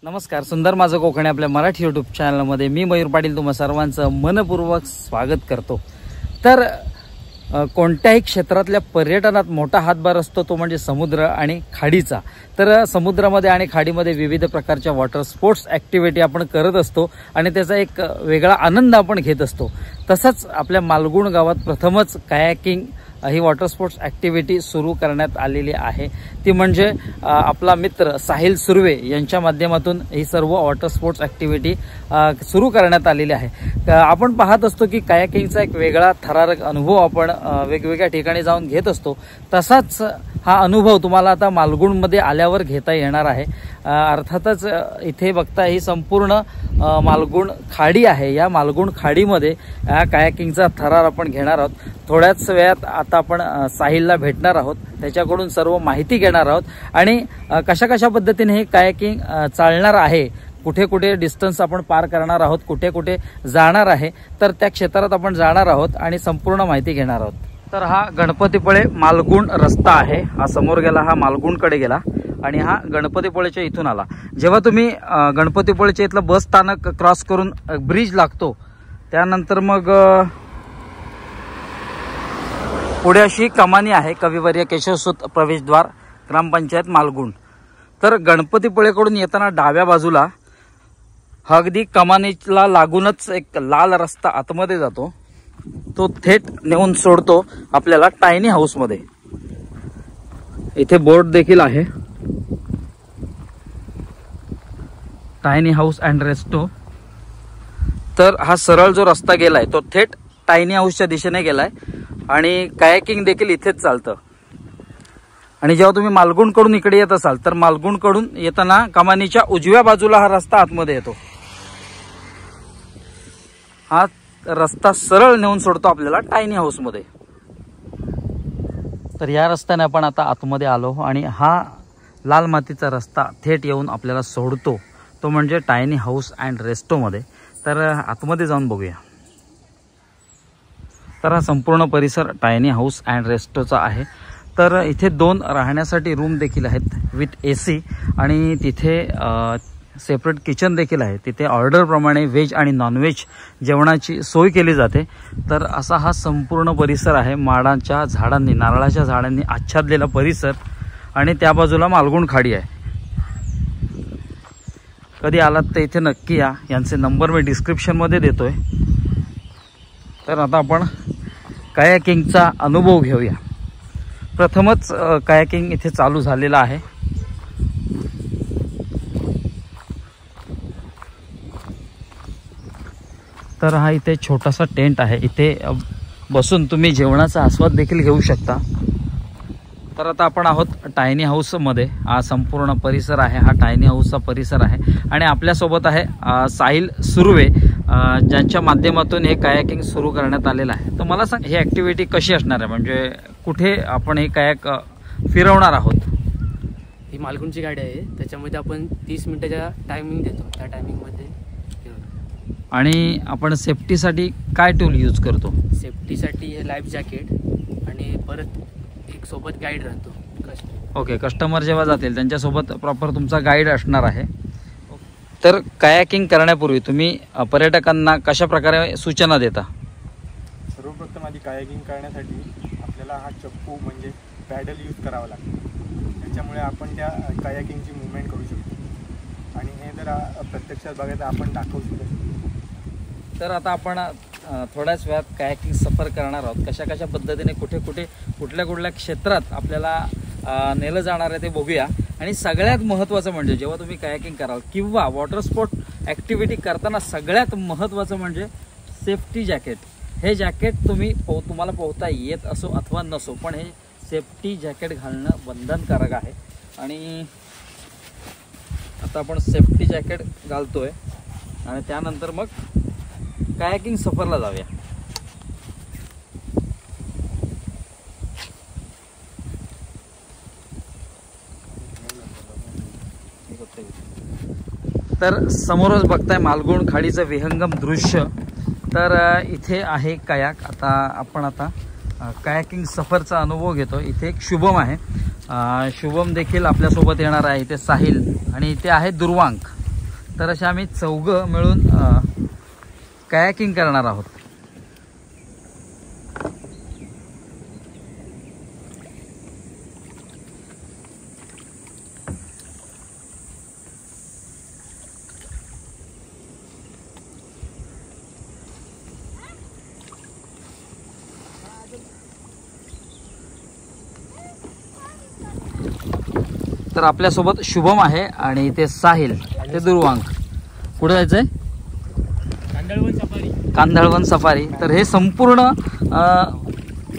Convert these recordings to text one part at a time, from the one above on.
नमस्कार, सुंदर माझं कोकण आपल्या मराठी यूट्यूब चॅनलमध्ये मी मयूर पाटील तुम्हा सर्वांचं मनपूर्वक स्वागत करतो। तर कोणत्याही क्षेत्रातल्या पर्यटनात मोठा हातभार असतो तो म्हणजे समुद्र आणि खाडीचा। तर समुद्रामध्ये आणि खाडीमध्ये विविध प्रकारच्या वॉटर स्पोर्ट्स ॲक्टिव्हिटी आपण करत असतो आणि त्याचा एक वेगळा आनंद आपण घेत असतो। तसंच आपल्या मालगुण गावात प्रथमच कायाकिंग ही वॉटर स्पोर्ट्स ॲक्टिव्हिटी सुरू करण्यात आलेली आहे। ती म्हणजे आपला मित्र साहिल सुर्वे यांच्या माध्यमातून ही सर्व वॉटर स्पोर्ट्स ॲक्टिव्हिटी सुरू करण्यात आलेली आहे। आपण पाहत असतो की कायाकिंगचा एक वेगळा थरारक अनुभव आपण वेगवेगळ्या ठिकाणी जाऊन घेत असतो। तसाच हा अनुभव तुम्हाला आता मालगुणमध्ये आल्यावर घेता येणार आहे। अर्थातच इथे बघता ही संपूर्ण मालगुण खाडी आहे। या मालगुण खाडीमध्ये कायाकिंगचा थरार आपण घेणार आहोत। थोड्याच वेळात आता आपण साहिलला भेटणार आहोत, त्याच्याकडून सर्व माहिती घेणार आहोत आणि कशा कशा पद्धतीने हे कायाकिंग चालणार आहे, कुठे कुठे डिस्टन्स आपण पार करणार आहोत, कुठे कुठे जाणार आहे, तर त्या क्षेत्रात आपण जाणार आहोत आणि संपूर्ण माहिती घेणार आहोत। तर हा गणपतीपुळे मालगुण रस्ता आहे। हा समोर गेला, हा मालगुणकडे गेला आणि हा गणपतीपुळेच्या इथून आला। जेव्हा तुम्ही गणपतीपुळेच्या इथलं बस स्थानक क्रॉस करून ब्रिज लागतो, त्यानंतर मग पुढे अशी कमानी आहे, कविवर्य केशवसूत प्रवेशद्वार, ग्रामपंचायत मालगुण। तर गणपतीपुळेकडून येताना डाव्या बाजूला हा अगदी कमानीला लागूनच एक लाल रस्ता आतमध्ये जातो, तो थेट नेऊन सोडतो आपल्याला टायनी हाऊस मध्ये। इथे बोर्ड देखील आहे, टायनी हाऊस अँड रेस्टो। तर हा सरळ जो रस्ता गेलाय तो थेट टायनी हाऊसच्या दिशेने गेलाय आणि कायाकिंग देखील इथेच चालतं। आणि जेव्हा तुम्ही मालगुणकडून इकडे येत असाल तर मालगुणकडून येताना कमानीच्या उजव्या बाजूला हा रस्ता आतमध्ये येतो। हा रस्ता सरळ नेऊन सोडतो आपल्याला टायनी हाऊस मध्ये। तर या रस्त्याने आपण आता आतमध्ये आलो आणि हा लाल मातीचा रस्ता थेट येऊन आपल्याला सोडतो तो म्हणजे टायनी हाऊस अँड रेस्टो मध्ये। तर आतमध्ये जाऊन बघूया। तर हा संपूर्ण परिसर टायनी हाऊस अँड रेस्टोचा आहे। तर इथे 2 राहण्यासाठी रूम देखील आहेत विथ AC आणि तिथे सेपरेट किचन देखील आहे। तिथे ऑर्डरप्रमाणे व्हेज आणि नॉनव्हेज जेवणाची सोय केली जाते। तर असा हा संपूर्ण परिसर आहे, माडांच्या झाडांनी, नारळाच्या झाडांनी आच्छादलेला परिसर आणि त्या बाजूला मालगुण खाडी आहे। कधी आलात तर इथे नक्की या, यांचे नंबर मी डिस्क्रिप्शनमध्ये देतोय। तर आता आपण कायाकिंगचा अनुभव घेऊया। प्रथमच कायाकिंग इथे चालू झालेला आहे। तर हा इथे छोटासा टेंट आहे, इथे बसून तुम्ही जेवणाचा आस्वाद देखील घेऊ शकता। तर आता आपण आहोत टायनी हाऊसमध्ये। हा संपूर्ण परिसर आहे, हा टायनी हाऊसचा परिसर आहे आणि आपल्यासोबत आहे साहिल सुर्वे, ज्यांच्या माध्यमातून हे कायाकिंग सुरू करण्यात आलेलं आहे। तर मला सांग, ही ॲक्टिव्हिटी कशी असणार आहे, म्हणजे कुठे आपण हे कायाक फिरवणार आहोत? ही मालगुणची गाडी आहे, त्याच्यामध्ये आपण 30 मिनिटाच्या टायमिंग देतो, त्या टायमिंगमध्ये। आणि आपण सेफ्टीसाठी काय टूल यूज करतो? सेफ्टीसाठी हे लाईफ जॅकेट आणि परत एक सोबत गाईड राहतो। ओके, कस्टमर जेव्हा जातील त्यांच्यासोबत प्रॉपर तुमचा गाईड असणार आहे। तर कायाकिंग करण्यापूर्वी तुम्ही पर्यटकांना कशा प्रकारे सूचना देता? सर्वप्रथम आधी कायाकिंग करण्यासाठी आपल्याला हा चप्पू म्हणजे पॅडल यूज करावा लागतो, त्याच्यामुळे आपण त्या कायाकिंगची मूवमेंट करू शकतो आणि हे जर प्रत्यक्षात बघायचं आपण दाखवू शकतो। तर आता आपण थोड्याच वेळात कायाकिंग सफर करणार आहोत। कशा कशा पद्धतीने कुठे कुठे कुठल्या कुठल्या क्षेत्रात आपल्याला नेलं जाणार आहे ते बघूया। आणि सगळ्यात महत्त्वाचं म्हणजे जेव्हा तुम्ही कायाकिंग कराल किंवा वॉटर स्पोर्ट ॲक्टिव्हिटी करताना सगळ्यात महत्त्वाचं म्हणजे सेफ्टी जॅकेट। हे जॅकेट तुम्हाला पोहता येत असो अथवा नसो, पण हे सेफ्टी जॅकेट घालणं बंधनकारक आहे। आणि आता आपण सेफ्टी जॅकेट घालतोय आणि त्यानंतर मग कायाकिंग सफरला जाऊया। तर समोरच बघताय मालगुण खाडीचं विहंगम दृश्य। तर इथे आहे कायाक। आता आपण कायाकिंग सफरचा अनुभव घेतो। इथे एक शुभम आहे, शुभम देखील आपल्यासोबत येणार आहे। इथे साहिल आणि इथे आहे दुर्वांक। तर असे आम्ही चौघं मिळून कायाकिंग करणार आहोत. तर आपल्यासोबत शुभम आहे आणि ते साहिल, ते दुर्वांक. कुठे जायचंय? कांदळवन सफारी. तर हे संपूर्ण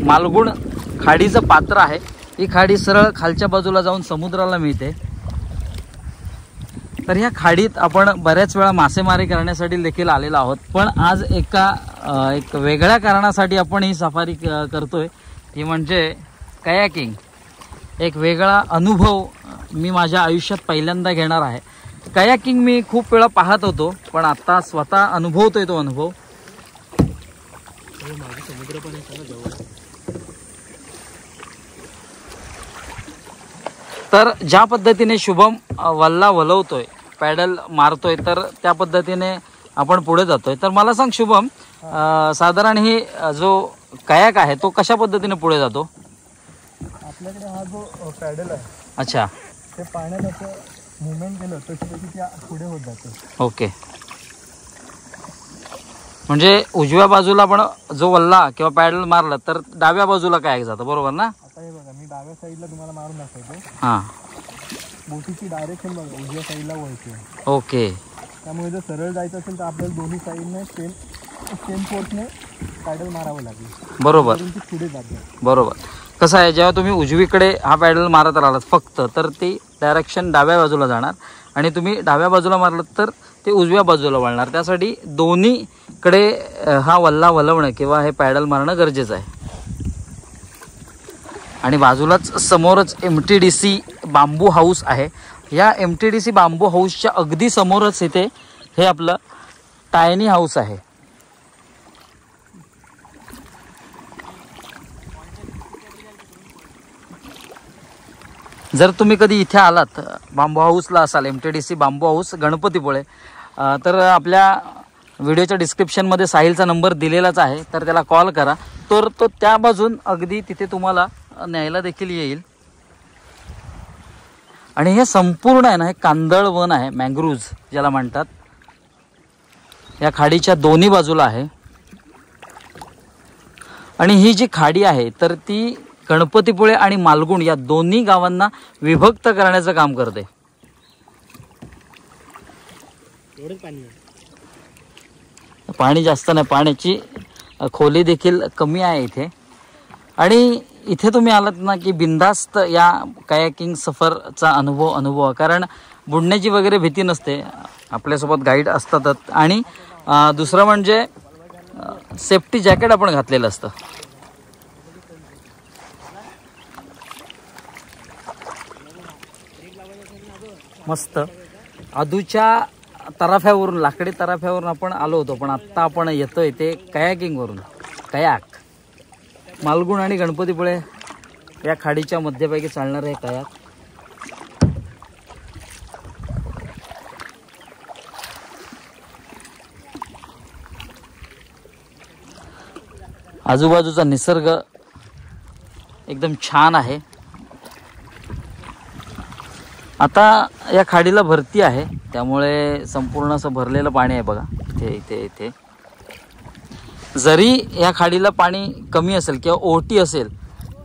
मालगुण खाडीचं पात्र आहे. ही खाडी सरळ खालच्या बाजूला जाऊन समुद्राला मिळते. तर ह्या खाडीत आपण बऱ्याच वेळा मासेमारी करण्यासाठी देखील आलेलो आहोत, पण आज एक वेगळ्या कारणासाठी आपण ही सफारी करतोय, ती म्हणजे कायाकिंग. एक वेगळा अनुभव मी माझ्या आयुष्यात पहिल्यांदा घेणार आहे. कायाकिंग मी खूप वेळा पाहत होतो, पण आता स्वतः अनुभवतोय तो अनुभव. तर ज्या पद्धतीने शुभम वल्ला वलवतोय, पॅडल मारतोय, तर त्या पद्धतीने आपण पुढे जातोय. तर मला सांग शुभम, साधारण ही जो कायाक आहे तो कशा पद्धतीने पुढे जातो? आपल्याकडे हा जो पॅडल आहे, अच्छा, ते पाण्यात असं मुवमेंट केलं तशी ते पुढे होत जाते. ओके. म्हणजे उजव्या बाजूला पण जो वल्ला किंवा पॅडल मारला तर डाव्या बाजूला कायाक जातं, बरोबर ना? आता हे बघा, मी डाव्या साईडला तुम्हाला मारून दाखवतो. हां, बोटीची डायरेक्शन बघा, उजव्या साईडला वळते. ओके. त्यामुळे जर सरळ जायचं असेल तर आपल्याला दोन्ही साईडने सेम फोर्सने पॅडल मारावं लागेल. बरोबर पुढे जाते. बरोबर. कसं आहे, जेव्हा तुम्ही उजवीकडे हा पॅडल मारत राहिलात फक्त, तर ती डायरेक्शन डाव्या बाजूला जाणार, आणि तुम्ही डाव्या बाजूला मारलात तर ते उजव्या बाजूला वळणार. त्यासाठी दोन्हीकडे हा वल्ला वलवणं किंवा हे पॅडल मारणं गरजेचं आहे. आणि बाजूलाच समोरच MTDC बांबू हाऊस आहे. या MTDC बांबू हाऊसच्या अगदी समोरच इथे हे आपलं टायनी हाऊस आहे. जर तुम्ही कधी इथे आलात, बांबू हाऊसला असाल, MTDC बांबू हाऊस गणपतीपुळे, तर आपल्या व्हिडिओच्या डिस्क्रिप्शनमध्ये साहिलचा नंबर दिलेलाच आहे, तर त्याला कॉल करा. तर तो त्या बाजून अगदी तिथे तुम्हाला न्यायला देखील येईल. आणि हे संपूर्ण आहे ना, हे कांदळवन आहे, मँग्रुव्ज ज्याला म्हणतात. या खाडीच्या दोन्ही बाजूला आहे. आणि ही जी खाडी आहे तर ती गणपतीपुळे आणि मालगुण या दोन्ही गावांना विभक्त करण्याचं काम करते. पाणी जास्त नाही, पाण्याची खोली देखील कमी आहे इथे. आणि इथे तुम्ही आलात ना की बिंदास्त या कायाकिंग सफरचा अनुभव, कारण बुडण्याची वगैरे भीती नसते, आपल्यासोबत गाईड असतातच. आणि दुसरं म्हणजे सेफ्टी जॅकेट आपण घातलेलं असतं. मस्त आदूच्या तराफ्यावरून, लाकडी तराफ्यावरून आपण आलो होतो, पण आत्ता आपण येतोय ते कायाकिंगवरून. कयाक मालगुण आणि गणपतीपुळे या खाडीच्या मध्यभागी चालणार आहे कयाक. आजूबाजूचा निसर्ग एकदम छान आहे. आता या खाडीला भरती आहे, त्यामुळे संपूर्ण असं भरलेलं पाणी आहे बघा इथे इथे इथे. जरी या खाडीला पाणी कमी असेल किंवा ओहोटी असेल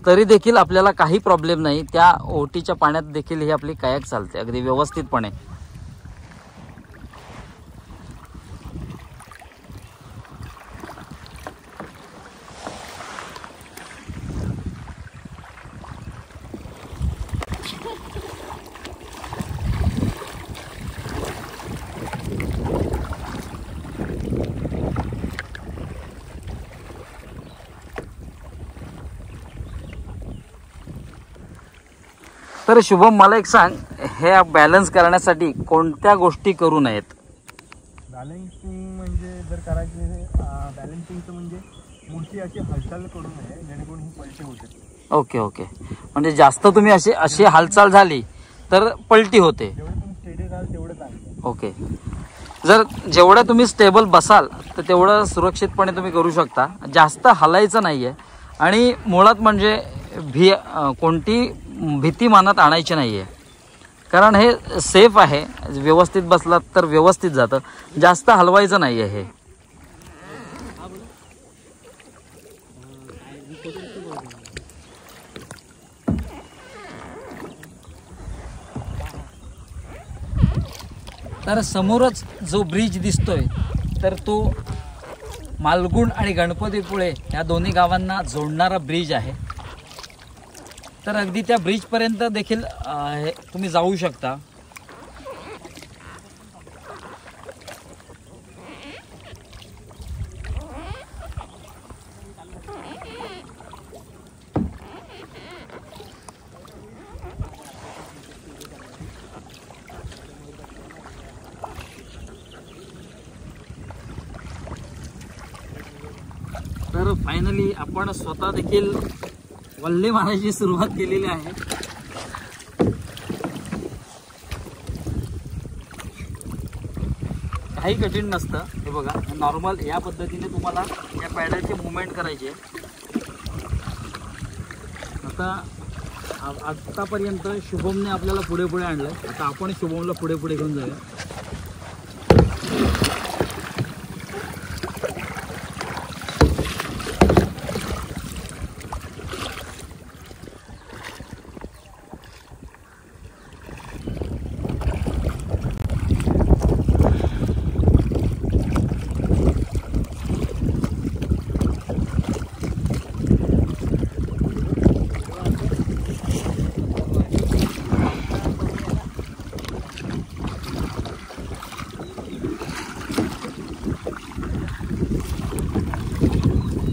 तरी देखील आपल्याला काही प्रॉब्लेम नाही. त्या ओहोटीच्या पाण्यात देखील ही आपली कायाक चालते अगदी व्यवस्थितपणे. तर शुभम, मला एक सांग, हे बॅलन्स करण्यासाठी कोणत्या गोष्टी करू नयेत? बॅलन्सिंग म्हणजे जर करायचे, बॅलन्सिंगचं म्हणजे मूर्ती अशी हालचाल करू नये जेणेकरून ही पलटी होऊ शकते. Okay okay. म्हणजे जास्त तुम्ही अशी हालचाल झाली तर पलटी होते. जेवढे तुम्ही स्टेडी राहाल तेवढं चांगलं. ओके. जर जेवढं तुम्ही स्टेबल बसाल तर तेवढं सुरक्षितपणे तुम्ही करू शकता. जास्त हलायचं नाही आहे आणि मुळात म्हणजे कोणती भीती मनात आणायची नाही आहे, कारण हे सेफ आहे. व्यवस्थित बसलात तर व्यवस्थित जातं, जास्त हलवायचं नाही आहे हे. तर समोरच जो ब्रिज दिसतोय तर तो मालगुण आणि गणपतीपुळे या दोन्ही गावांना जोडणारा ब्रिज आहे. तर अगदी त्या ब्रिजपर्यंत देखील तुम्ही जाऊ शकता. तर फायनली आपण स्वतः देखील वल्ले मारायची सुरुवात केलेली आहे. काही कठीण नसतं. हे बघा, नॉर्मल या पद्धतीने तुम्हाला या पॅडलची मुवमेंट करायची आहे. आतापर्यंत शुभमने आपल्याला पुढे पुढे आणलंय, आता आपण शुभमला पुढे पुढे घेऊन जाऊया.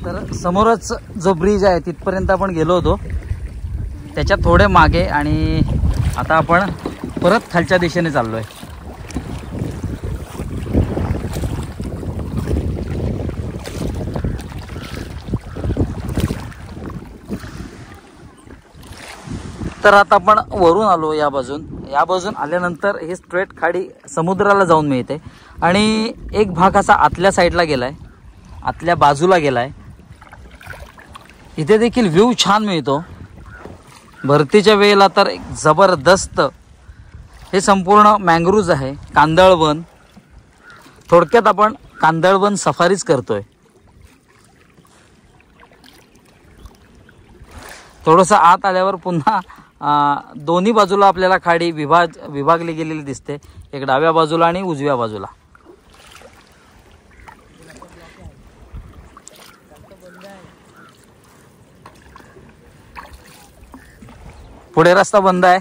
तर समोरच जो ब्रिज आहे तिथपर्यंत आपण गेलो होतो, त्याच्या थोडे मागे, आणि आता आपण परत खालच्या दिशेने चाललोय. तर आता आपण वरून आलो या बाजून आल्यानंतर हे स्ट्रेट खाडी समुद्राला जाऊन मिळते आणि एक भाग असा आतल्या साईडला गेलाय, आतल्या बाजूला गेलाय. इथे देखील व्ह्यू छान मिळतो. भरतीच्या वेळेला तर एक जबरदस्त हे संपूर्ण मँग्रोव्ज आहे, कांदळवन. थोडक्यात आपण कांदळवन सफारीच करतोय. थोडंसं आत आल्यावर पुन्हा दोन्ही बाजूला आपल्याला खाडी विभागली गेलेली दिसते, एक डाव्या बाजूला आणि उजव्या बाजूला. पुढे रस्ता बंद आहे.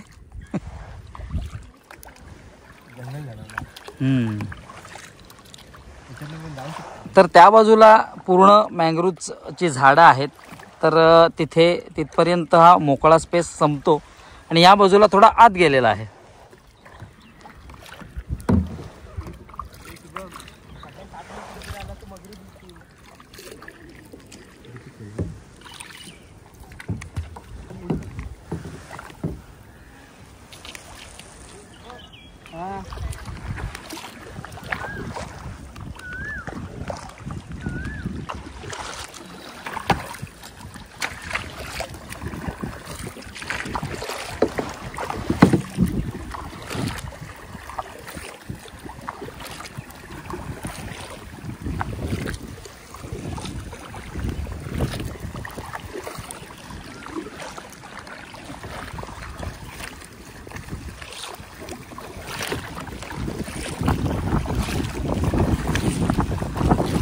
तर त्या बाजूला पूर्ण मँग्रोव्हची झाडं आहेत. तर तिथपर्यंत हा मोकळा स्पेस संपतो आणि या बाजूला थोडा आत गेलेला आहे.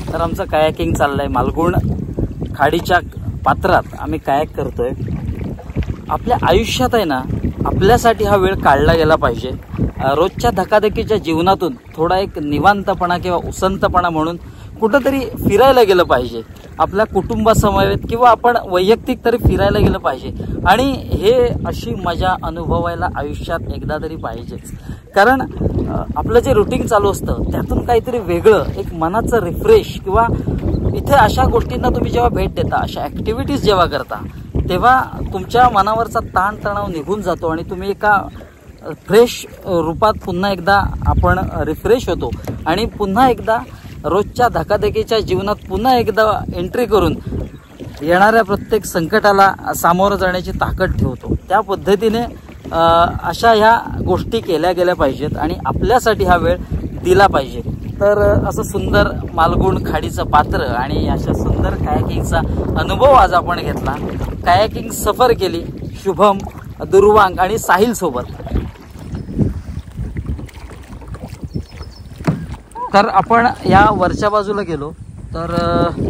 तर आमचं कायाकिंग चाललंय. मालगुण खाडीच्या पात्रात आम्ही कायाक करतोय. आपल्या आयुष्यात आहे ना, आपल्यासाठी हा वेळ काढला गेला पाहिजे. रोजच्या धकाधकीच्या जीवनातून थोडा एक निवांतपणा किंवा उसंतपणा म्हणून कुठंतरी फिरायला गेलं पाहिजे. आपल्या कुटुंबासमवेत किंवा आपण वैयक्तिक तरी फिरायला गेलं पाहिजे. आणि हे अशी मजा अनुभवायला आयुष्यात एकदा तरी पाहिजेच. कारण आपलं जे रुटीन चालू असतं त्यातून काहीतरी वेगळं, एक मनाचं रिफ्रेश, किंवा इथे अशा गोष्टींना तुम्ही जेव्हा भेट देता, अशा ॲक्टिव्हिटीज जेव्हा करता, तेव्हा तुमच्या मनावरचा ताणतणाव निघून जातो आणि तुम्ही एका फ्रेश रूपात पुन्हा एकदा आपण रिफ्रेश होतो आणि पुन्हा एकदा रोजच्या धकाधकीच्या जीवनात पुन्हा एकदा एंट्री करून येणाऱ्या प्रत्येक संकटाला सामोरं जाण्याची ताकद ठेवतो. त्या पद्धतीने अशा ह्या गोष्टी केल्या गेल्या पाहिजेत आणि आपल्यासाठी हा वेळ दिला पाहिजे. तर असं सुंदर मालगुण खाडीचं पात्र आणि अशा सुंदर कायाकिंगचा अनुभव आज आपण घेतला. कायाकिंग सफर केली शुभम, दुर्वांग आणि साहिल सोबत. तर आपण या वरच्या बाजूला गेलो तर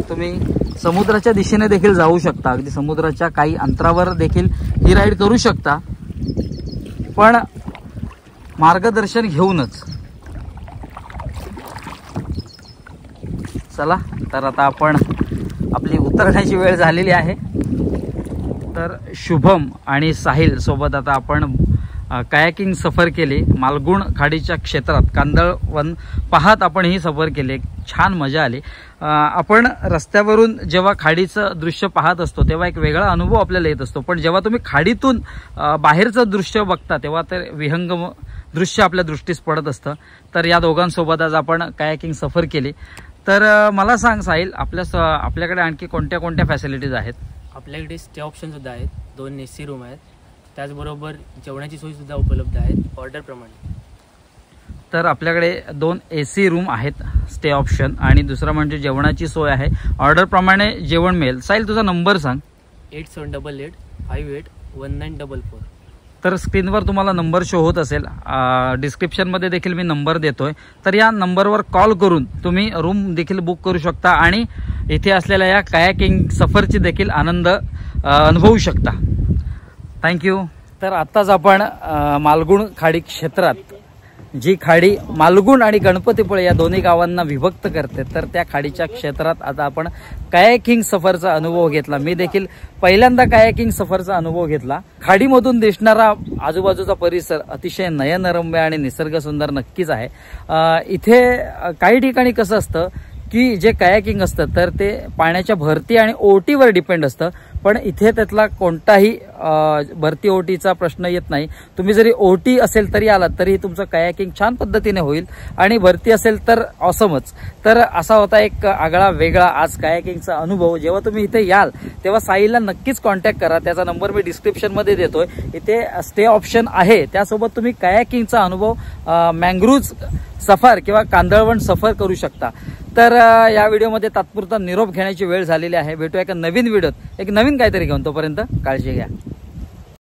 तुम्ही समुद्राच्या दिशेने देखील जाऊ शकता. अगदी समुद्राच्या काही अंतरावर देखील ही राईड करू शकता, पण मार्गदर्शन घेऊनच. चला तर आता आपण आपली उतरण्याची वेळ झालेली आहे. तर शुभम आणि साहिल सोबत आता आपण कायाकिंग सफर केली मालगुण खाडीच्या क्षेत्रात. कांदळवन पाहत आपण ही सफर केली, छान मजा आली. आपण रस्त्यावरून जेव्हा खाडीचं दृश्य पाहत असतो तेव्हा एक वेगळा अनुभव आपल्याला येत असतो, पण जेव्हा तुम्ही खाडीतून बाहेरचं दृश्य बघता तेव्हा तर विहंगम दृश्य आपल्या दृष्टीस पडत असतं. तर या दोघांसोबत आज आपण कायाकिंग सफर केली. तर मला सांग साहिल, आपल्याकडे आणखी कोणत्या कोणत्या फॅसिलिटीज आहेत? आपल्याकडे स्टे ऑप्शन सुद्धा आहेत, 2 AC रूम आहेत, त्याचबरोबर जेवणाची सोयी सुद्धा उपलब्ध आहेत ऑर्डर प्रमाणे. तर आपल्याकडे 2 AC रूम आहेत स्टे ऑप्शन आणि दुसरं म्हणजे जेवणाची सोय आहे, ऑर्डर प्रमाणे जेवण मिळेल. साहिल तुझा नंबर सांग. 8788581944. तर स्क्रीनवर तुम्हाला नंबर शो होत असेल, डिस्क्रिप्शनमध्ये देखील मी नंबर देतोय. तर या नंबरवर कॉल करून तुम्ही रूम देखील बुक करू शकता आणि इथे असलेल्या या कायाकिंग सफरची देखील आनंद अनुभवू शकता. थँक्यू. तर आत्ताच आपण मालगुण खाडी क्षेत्रात, जी खाडी मालगुण आणि गणपतीपुळे या दोन्ही गावांना विभक्त करते, तर त्या खाडीच्या क्षेत्रात आता आपण कायाकिंग सफरचा अनुभव घेतला. मी देखील पहिल्यांदा कायाकिंग सफरचा अनुभव घेतला. खाडीमधून दिसणारा आजूबाजूचा परिसर अतिशय नयनरम्य आणि निसर्ग सुंदर नक्कीच आहे. इथे काही ठिकाणी कसं असतं की जे कायाकिंग असतं तर ते पाण्याच्या भरती आणि ओटीवर डिपेंड असतं, पण इथे त्यातला कोणताही भरती ओटीचा प्रश्न येत नाही. तुम्ही जरी ओटी असेल तरी आलात तरी तुमचं कायाकिंग छान पद्धतीने होईल आणि भरती असेल तर ऑसमच. तर असा होता एक आगळा वेगळा आज कायाकिंगचा अनुभव. जेव्हा तुम्ही इथे याल तेव्हा साहिलला नक्कीच कॉन्टॅक्ट करा, त्याचा नंबर मी डिस्क्रिप्शनमध्ये देतोय. इथे स्टे ऑप्शन आहे, त्यासोबत तुम्ही कायाकिंगचा अनुभव मँग्रुव्ज सफर किंवा कांदळवन सफर करू शकता. तर या व्हिडिओमध्ये तात्पुरता निरोप घेण्याची वेळ झालेली आहे. भेटूया एका नवीन व्हिडिओत एक नवीन काहीतरी घेऊन. तोपर्यंत काळजी घ्या.